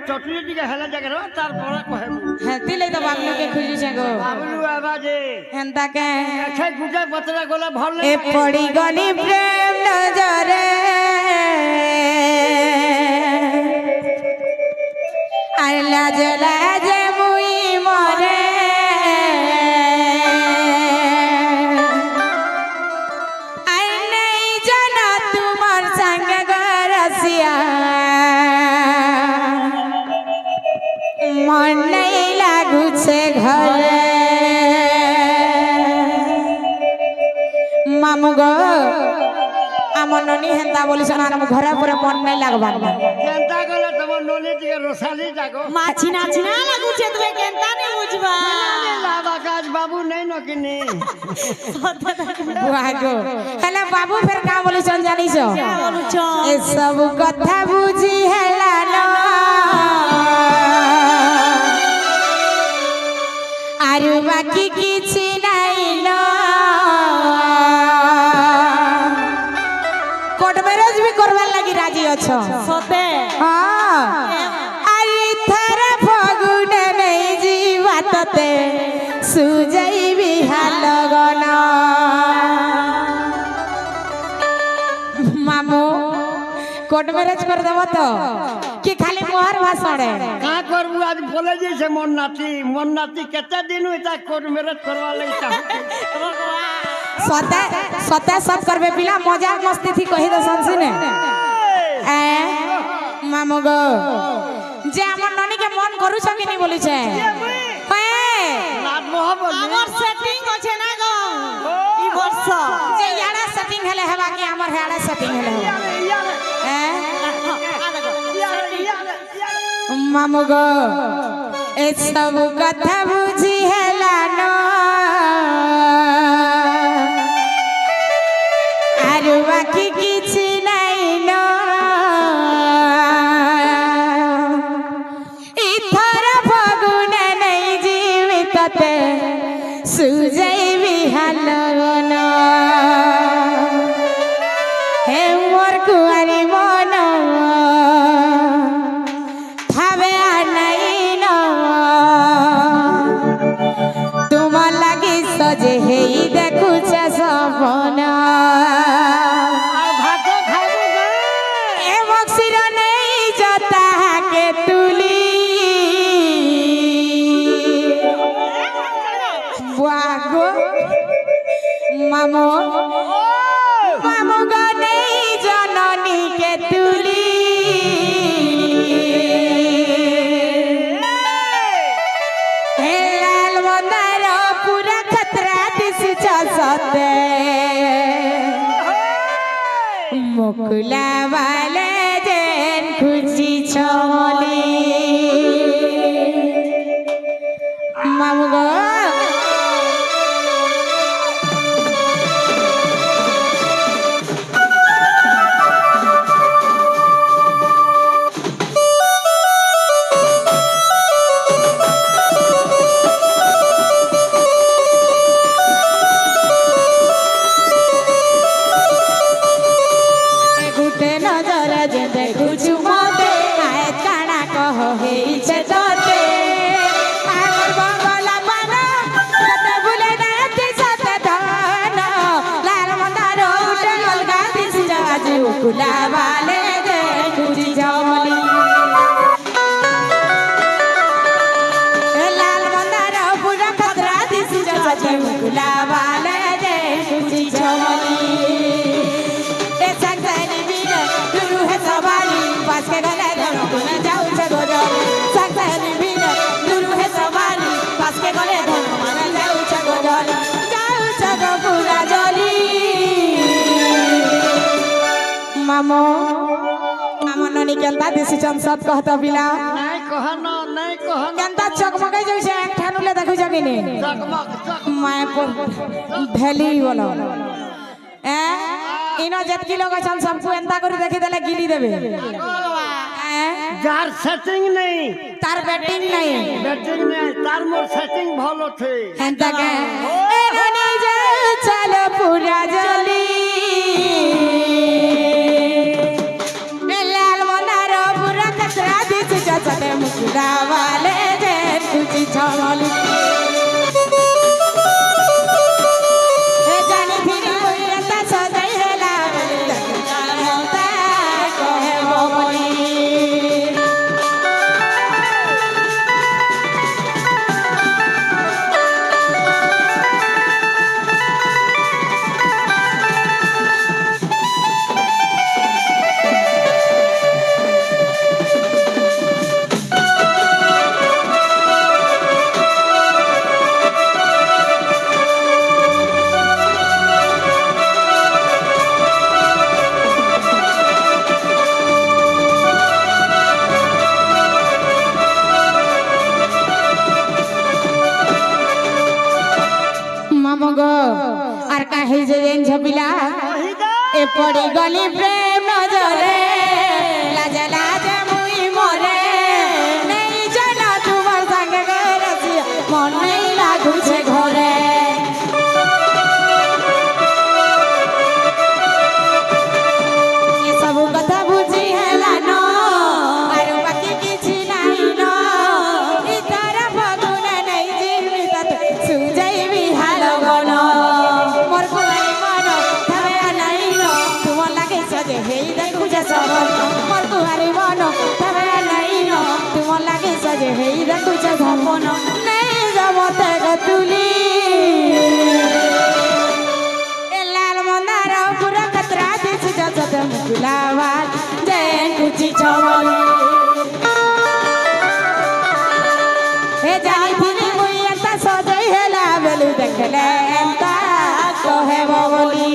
चटनी टिके हेला जगह रो तार पर कहबू हेती ले तो बाबलू के खुजी छे गो बाबलू आवाजे हेंता के एठे गुटे बतरा गोला भल ए पड़ी गली प्रेम नजरे अरे लाज लाज मुई मरे अरे नहीं जाना तुम्हार संग गरसिया मन नहीं लागू छे घरे मामू गो आम ननी हेंता बोलिस ना घरे पूरे मन नहीं लागबा केंता गले तम नोनी टिके रोसाली जागो माछी नाची ना लागू छे तबे केंता ने बुझबा लाबा काज बाबू नहीं नकिनी बुआगो हेला बाबू फिर का बोलिस जानिस क्या बोलू छ ए सब कथा बुझी हेला न आरु बाकी किछि नहीं न कोर्ट मैरिज भी करवार लगी राजी अछो सते हां अरे थारा फगुन नहीं जीवा तते सुजई बिहार लगन मामू कोर्ट मैरिज कर देबो तो कि खाली मोहर भाषण का करबू आज बोले जैसे मन नाती केते दिन होता कोर्ट मैरिज करवा ले चाहू सते सते सब करबे पिला मजाक मस्ती थी कहि दो संसिने ए मामू गो जे हमर ननी के मन करू छ कि नहीं बोली छे ए रात मोहब्बत हमर सेटिंग होछे ना गो ई वर्ष जे याडा सेटिंग हेले हेबा कि हमर हेडा सेटिंग हेले ए मामू गो ए सब कथा बुझी हेला न आरु बाकी किछि नहीं न इथर फगुन नहीं जीवितते सुजई बिहार लगन हे मोर कुआरी मन थावे नहीं न तुम लगी सजे हे देखु छे सपना भातो खाबू ए बक्सिर नहीं जता के तुली वागो मामू मामू गो नहीं जननी के तुली हे लाल मंदार पूरा खतरा दिस सते मुकुला वाले जेन खुशी छमली मामू गो गुटे नजर जे देखु छु मते आए काना कह हे छे तते हमर बंगला पाना कते भूले नाते सते धन लाल मंदार उठे अलगा दिस जाजू कुला वाले देखु छि जमली लाल मंदार पूरा खतरा दिस जाजू कुला वाले देखु छि जमली पास के गले धरो न जाऊ छे गोजो सकनी बिन दुरु है सवारी पास के गले धरो न जाऊ छे गो पूरा जली मामो मामो ननी केंता डिसीजन सब कहत बिला नहीं कहन केंता चकमकै जई छे एक ठानुले देखु जगी ने चकमक माय को भेली बोलो ए इनो जतकी लोग अछन सबको एंता करी देखि देले गिली देबे जार सेटिंग नहीं तार बैटिंग नहीं तार मोर सेटिंग भलो थे एंता के ए गनी जा चलो पूरा जली ए लाल मंदार पूरा कचरा दिस जसते ছমলি এ জানি ফিরি বইটা সজাই হেলা মমতা কহে বলি মামগো আর কাহি যে ঝপিলা এ পড়ি গলি প্রেম নজরে লাজ লাজ মুই মরে নেই জানা তোমার সঙ্গে গেছি মন নেই লাগুছে ঘরে এসব কথা বুঝি হেলা ন আর বাকি কিছু নাই ন ইতারা ফাগুনে নেই জীবিত সুজাইবি হালো গন মোর কুমারী মন তবে নাই ন তোমার লাগে সজে হেই দেখুছে সবন মোর কুমারী মন তবে নাই ন তোমার লাগে সজে হেই দেখুছে সবন নেই জমতে গতুলি এ লাল মন্দার পুরা কতরা দিছি যত মুকুলাবাদ জেন কুচি ছমলি হে যাই ফিরি মুই এতা সজাই হেলা বেলু দেখলে এতা কহে বলি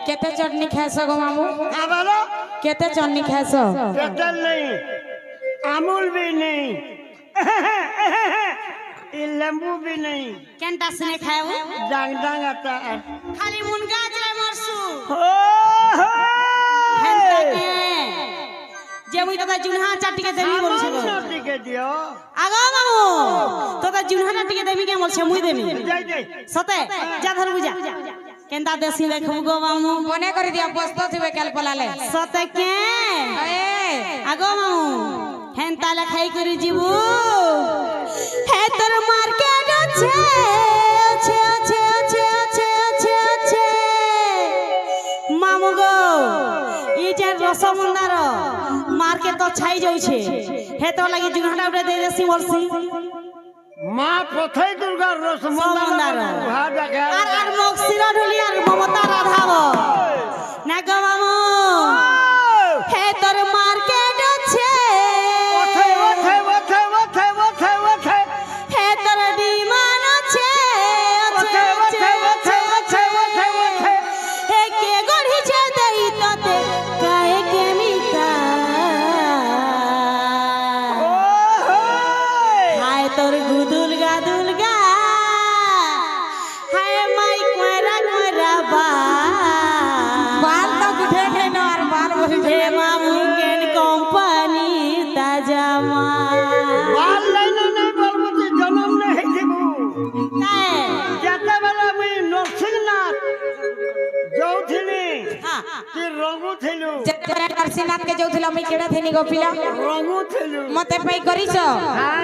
কেতে চটনি খাইছ গো মামু আবারও কেতে চটনি খাইছ पेट्रोल नहीं अमूल भी नहीं ये नींबू भी नहीं কেনটা শুনে খাও डांग डांग आता है খালি মুনগা আছে মরসু हो, हो। হেনটাকে যে মুই তোকে জুনহা চাটিকে দেবি বলছে গো सामान नोटी के दियो আগো মামু তোকে জুনহা চাটিকে দেবি কে বলছে মুই দেবি जाई जाई সতে যা ধর বুঝা কেনটা দেশি দেখব গো মামু মনে করে দিয়া বস্ত থিবে কাল পলালে সতে কে এ আগো মামু হেনতা লেখাই করে যাবো হে তোর মার্কেট আছে আছে আছে আছে আছে আছে আছে মামু গো ই যে রসমন্দার মার্কেট তো ছাই যাইছে হে তো লাগি জুনহাটা উড়ে দেই দেছি বলছি माँ पथई दुर्गा সমন্দার रसमंदार আর মক্সিরা ঢুলি আর মমতা রাধাব না গো মামু হে তোর মার্কেট আছে হে তোর ডিমান আছে আছে আছে আছে আছে হে কে গড়িছে দেই তোতে কায়ে কেমিকা হায় তোর গুদুল গাদুল গা হায় মাই কয়রা কয়রা বা বাল তো উঠে কে না আর বাল বলি হে মামু কেন কোম্পানি তাজা মা बाल नहीं नहीं बोलबो कि जन्म नहीं थीबू কায়ে जेते बेला मुई नरसिंहनाथ जोथिनी হ্যাঁ कि रंगू थिलू যেতে নরসিংহনাথ কে যাউছিল আমি কেডা থেনি গোপিলা रंगू थिलू মতে পাই করিছ हां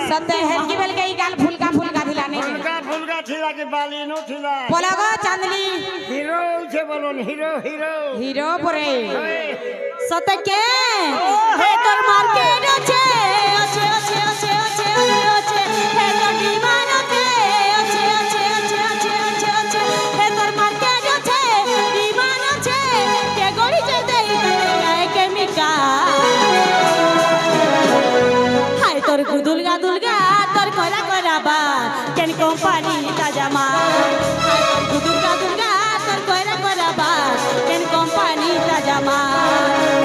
সতে হেলকি বেলকে ই গাল ফুলকা দিলা নেই फुलका थिला कि बाली नो थिला বলা গো চাঁদনি हिरो छे बोलन हिरो हिरो হিরো পরে সতে কে হে তোর মার্কেট আছে আছে আছে আছে আছে আছে হে তোর ডিমান আছে আছে আছে আছে আছে আছে আছে হে তোর মার্কেট আছে ডিমান আছে কে গড়িছে দেই তোতে কেমিকা হায় তোর গুদুল গাদুল গা তোর কয়রা কয়রা বা কেন কোম্পানি তাজা মা হায় তোর গুদুল গাদুল গা তোর কয়রা কয়রা বা কেন কোম্পানি তাজা মা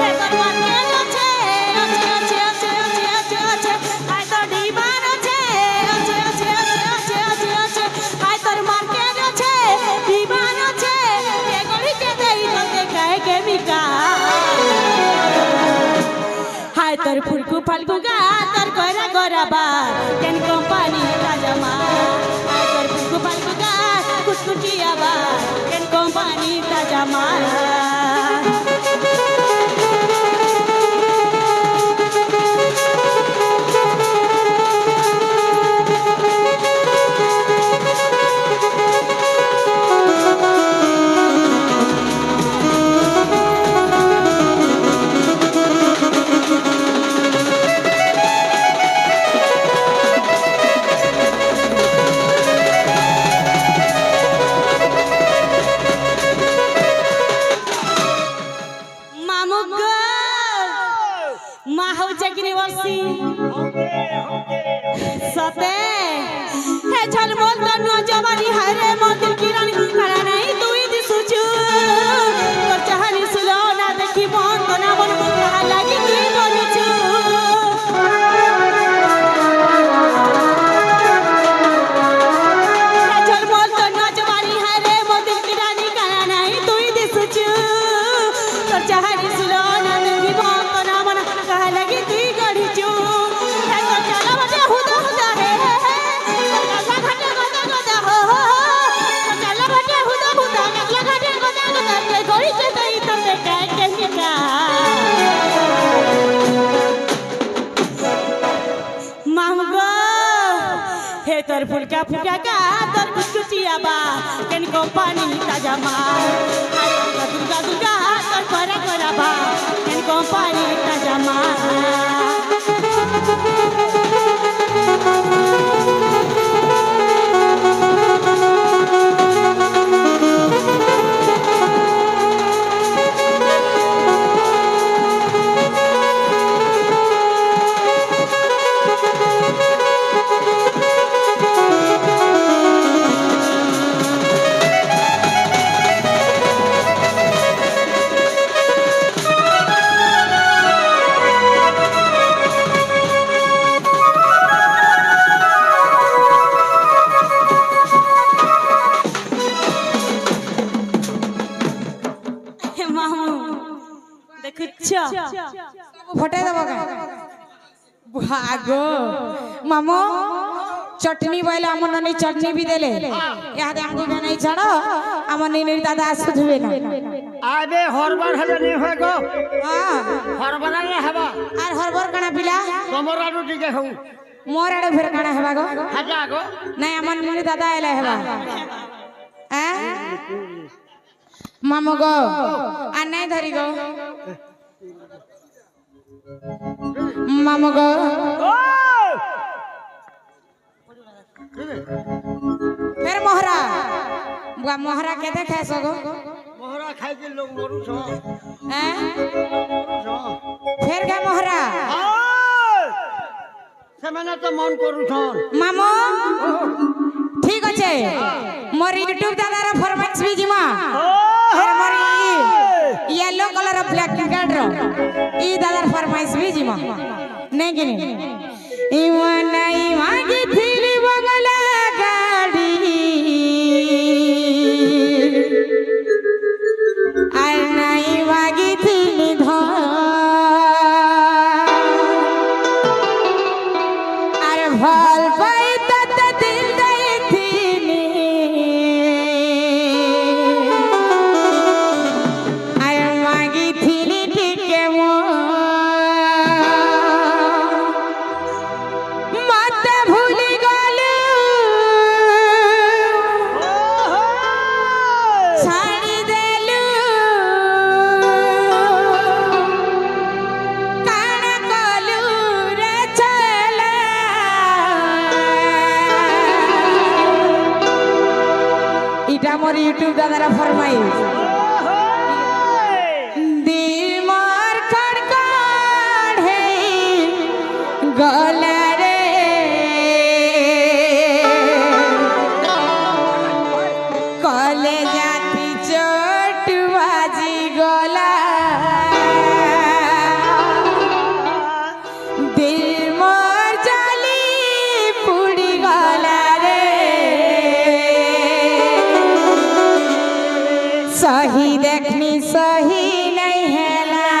হে তোর তোর ফুলকু ফালকু গা তোর করা গরাবা কেন কোম্পানি তাজামা তোর ফুলকু ফালকু গা কুচকুচিয়া বা কেন কোম্পানি তাজামা सते हे झलमोल तनु जवानी हरे मोदिल किरण करा नहीं तुई दिसुचु तोर चाहनी सुलो ना देखी मन तो ना मन कहा लागी की बोलुचु हे झलमोल तनु जवानी हरे मोदिल किरण करा नहीं तुई दिसुचु तोर चाहनी सुलो ना देखी मन तो ना मन कहा लागी की गढ़िचु तोर फुलका फुलका का तोर कुचकुचिया बा केन कंपनी ताजामा दुर्गा दुर्गा तोर करा करा बा केन कंपनी ताजामा फटे दबा भागो मामो चटनी बोले आम ननी चटनी भी देले याद आदि नहीं छाड़ो आम नीनी दादा आसुथबे ना आबे हरबर हले नहीं होय गो हां हरबर रे हबा आर हरबर कणा पिला तमर आडू टिके हउ मोर आडू फेर कणा हेबा गो हाजा गो नहीं आम नीनी दादा आइले हेबा हैं मामो गो आ नहीं धरी गो मामो गो फिर मोहरा बुआ मोहरा के देखे सगो मोहरा खाइ के लोग मरु छ हैं फिर के मोहरा सेमने तो मन करू छन मामो ठीक আছে मोर यूट्यूब दादार फरमाइश भी जिमा फिर मोर येलो कलर ब्लैक टिकट रो ई दादार फरमाइश भी जिमा नहीं कि नहीं इवा नहीं मागी फिर बगला गाड़ी আর নাই মাगी फिर धर আর ভাল পাই তত দিল দেইছিনি আর মাগি থিনি টিকে মতে ভুলি গলু ছাড়ি দেলু কাণ কলু রে চলা এটা মোর ইউটিউব দাদারা ফরমাইশ দিমার খড়খড় হে গলা রে কলে জাতি চোট বাজি গলা দিল মোর জালি পুড়ি গলা রে सही देखनी सही नहीं है ला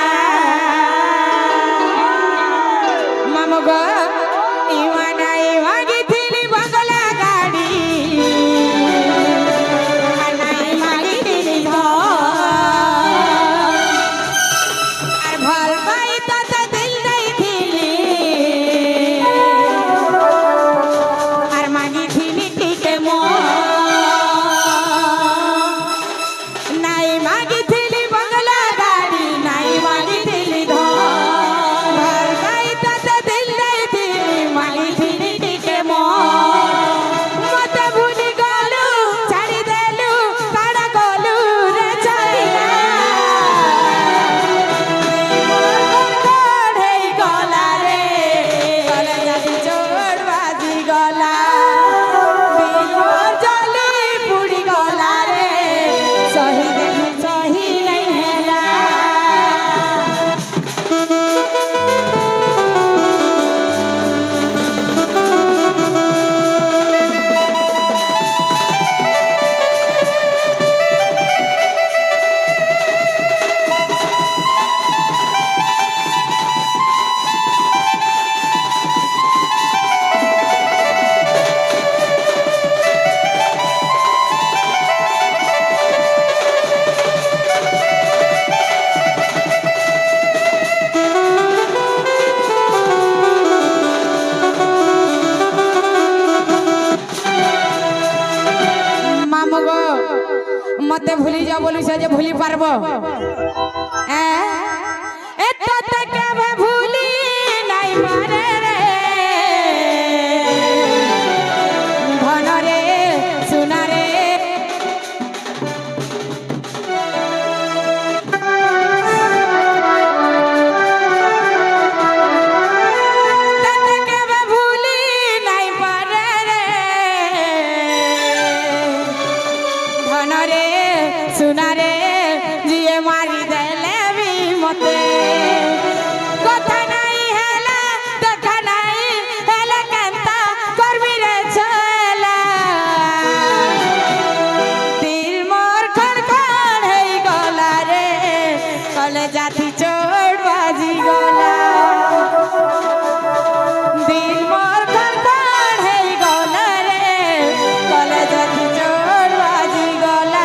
পারবো এততে কেবে ভুলি নাই পারে রে ধনরে সোনারে सुनारे जिए मारी देले भी मते कथा नहीं हेला देखा नहीं हेला केंता करबी रे चला दिल मोर खड़खड़ हेई गला रे कले जाती चोट बाजी गला दिल मोर खड़खड़ हेई गला रे कले जाती चोट बाजी गला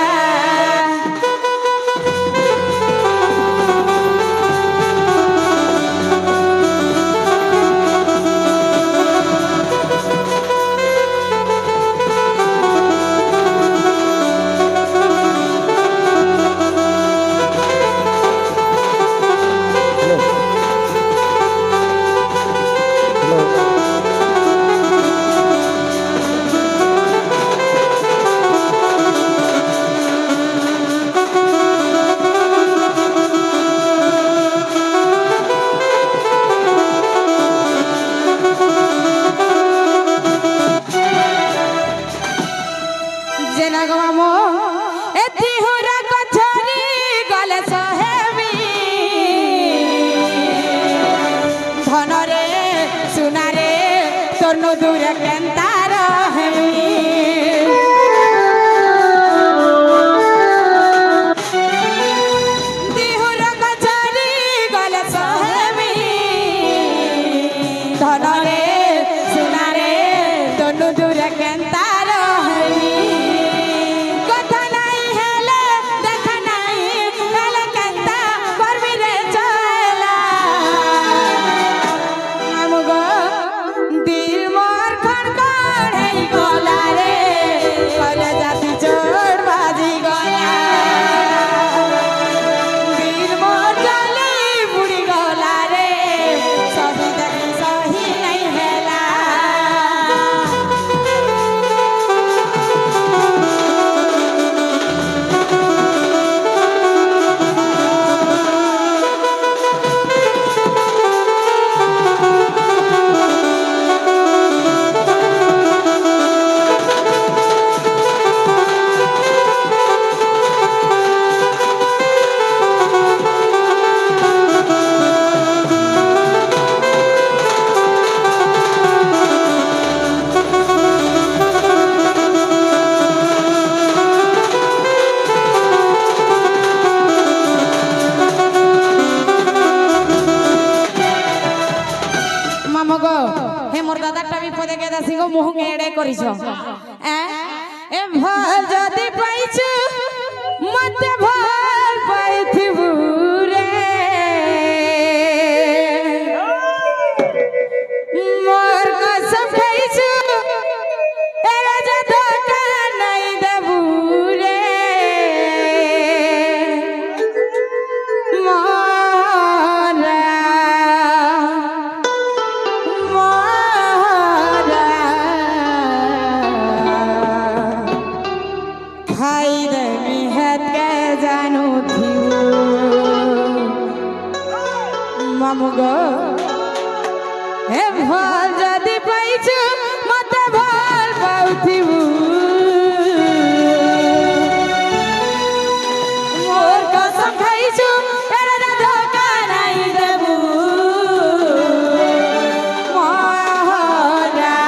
ধনরে সোনারে তোর নদূরে কেন্তা রহেমি দিহুর কচরি গলে সহেমি ধনরে সোনারে তোর নদূরে কেন্তা রহেমি কথা নাই হেলে দেখা নাই হেলে কেন্তা করবি রে চলা আমগো দিল মোর খড়খড় হেই গলা রে কলে জাতি চোর বাজি গলা দিল মোর জলি বুড়ি গলা রে সহি দেখি সহি নাই হেলা মামগো হে মোর দাদাটা বিপদে গেদাসি গো মুহ এড়ে করিছ এ ভাল যদি পাইছু মতে ভাল পাইথিবু রে মোর কসম খাইছু এরা যে ধোকা নাই দেবু রে মামুগো হে ভাল যদি পাইছু মতে ভাল পাউথিবু মোর কসম খাইছু এরা ধোকা নাই দেবু মহরা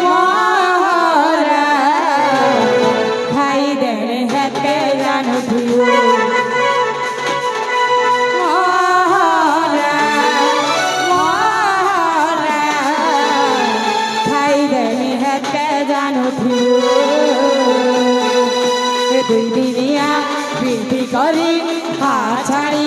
মহরা খাই দে হেতে জানুথিবু দুই দিনিয়া প্রীতি করি হাত ছাড়ি